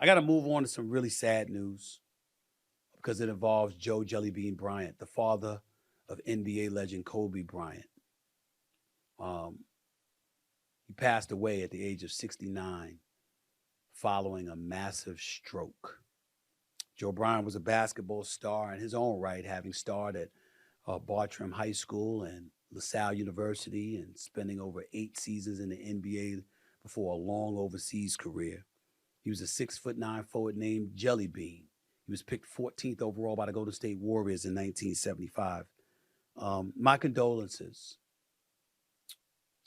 I got to move on to some really sad news because it involves Joe Jellybean Bryant, the father of NBA legend Kobe Bryant. Um, he passed away at the age of 69 following a massive stroke. Joe Bryant was a basketball star in his own right, having starred at Bartram High School and LaSalle University and spending over 8 seasons in the NBA before a long overseas career. He was a 6'9" forward named Jelly Bean. He was picked 14th overall by the Golden State Warriors in 1975. My condolences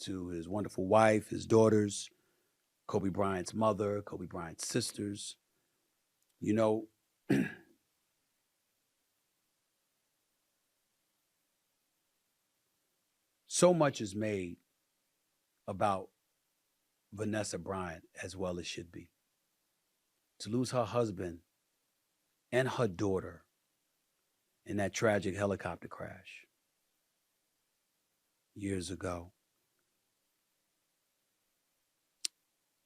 to his wonderful wife, his daughters, Kobe Bryant's mother, Kobe Bryant's sisters. You know, so much is made about Vanessa Bryant as well as should be. To lose her husband and her daughter in that tragic helicopter crash years ago,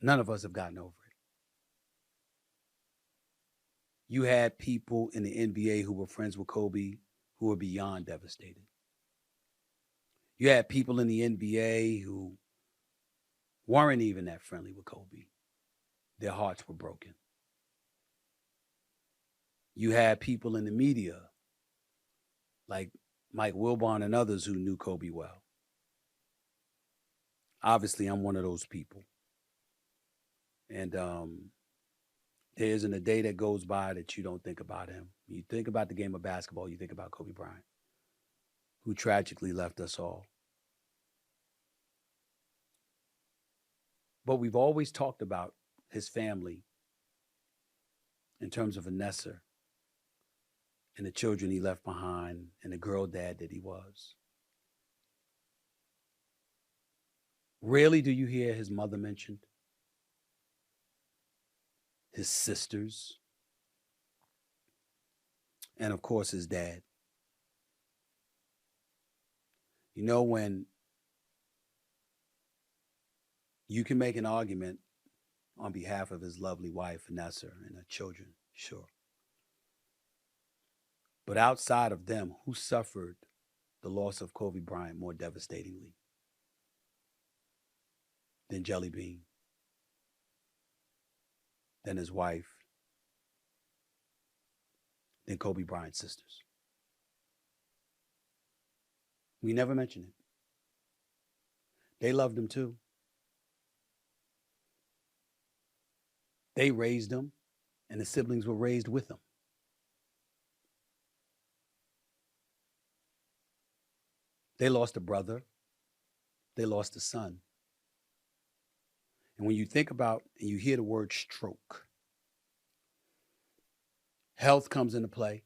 none of us have gotten over it. You had people in the NBA who were friends with Kobe who were beyond devastated. You had people in the NBA who weren't even that friendly with Kobe. Their hearts were broken. You had people in the media like Mike Wilbon and others who knew Kobe well. Obviously, I'm one of those people. And there isn't a day that goes by that you don't think about him. You think about the game of basketball, you think about Kobe Bryant, who tragically left us all. But we've always talked about his family in terms of Vanessa and the children he left behind and the girl dad that he was. Rarely do you hear his mother mentioned, his sisters, and of course his dad. You know, when you can make an argument on behalf of his lovely wife, Vanessa, and her children, sure. But outside of them, who suffered the loss of Kobe Bryant more devastatingly than Jelly Bean, than his wife, than Kobe Bryant's sisters? We never mention it. They loved him too. They raised him, and the siblings were raised with him. They lost a brother, they lost a son. And when you think about and you hear the word stroke, health comes into play.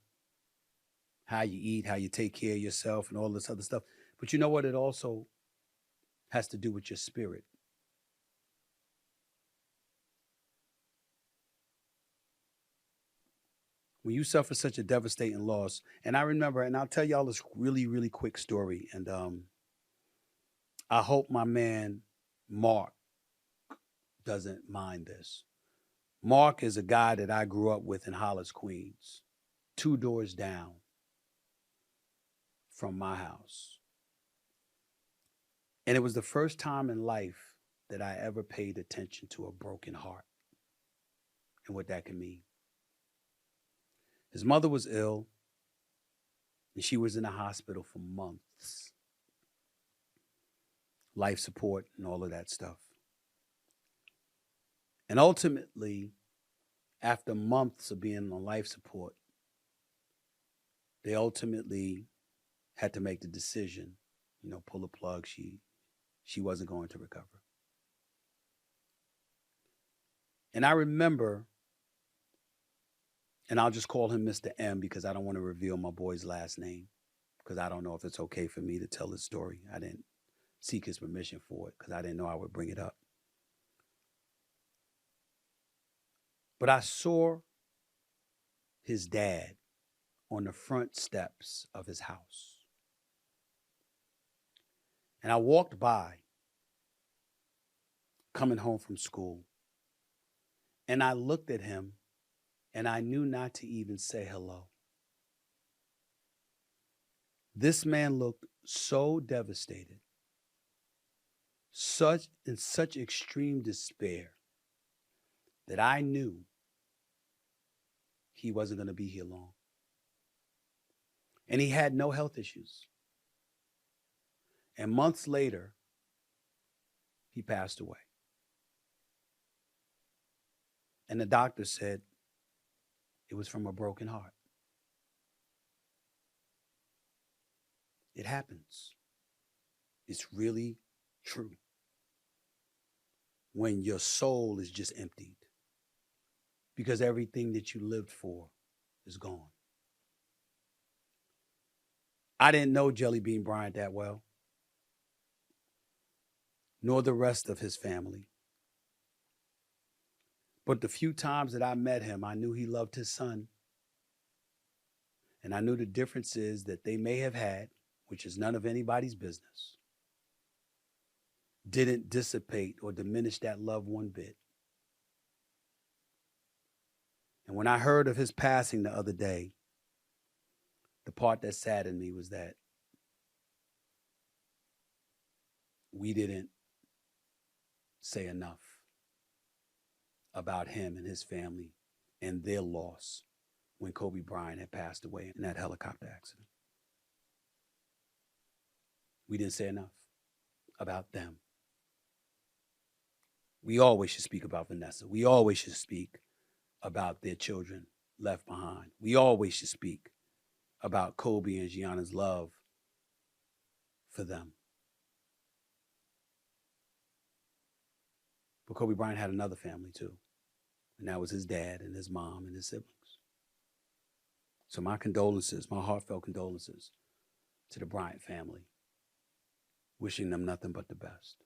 How you eat, how you take care of yourself, and all this other stuff. But you know what? It also has to do with your spirit. When you suffer such a devastating loss, and I remember, and I'll tell y'all this really, really quick story, and I hope my man Mark doesn't mind this. Mark is a guy that I grew up with in Hollis, Queens, 2 doors down from my house. And it was the first time in life that I ever paid attention to a broken heart and what that can mean. His mother was ill, and she was in the hospital for months. Life support and all of that stuff. And ultimately, after months of being on life support, they ultimately had to make the decision, pull the plug. She wasn't going to recover. And I remember, and I'll just call him Mr. M because I don't want to reveal my boy's last name because I don't know if it's okay for me to tell his story. I didn't seek his permission for it because I didn't know I would bring it up. But I saw his dad on the front steps of his house. And I walked by coming home from school. And I looked at him and I knew not to even say hello. This man looked so devastated, such extreme despair, that I knew he wasn't going to be here long. And he had no health issues. And months later, he passed away. And the doctor said it was from a broken heart. It happens. It's really true. When your soul is just emptied because everything that you lived for is gone. I didn't know Jelly Bean Bryant that well, nor the rest of his family. But the few times that I met him, I knew he loved his son. And I knew the differences that they may have had, which is none of anybody's business, didn't dissipate or diminish that love one bit. And when I heard of his passing the other day, the part that saddened me was that we didn't say enough about him and his family and their loss when Kobe Bryant had passed away in that helicopter accident. We didn't say enough about them. We always should speak about Vanessa. We always should speak about their children left behind. We always should speak about Kobe and Gianna's love for them. But Kobe Bryant had another family too. And that was his dad and his mom and his siblings. So my condolences, my heartfelt condolences to the Bryant family. Wishing them nothing but the best.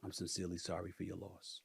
I'm sincerely sorry for your loss.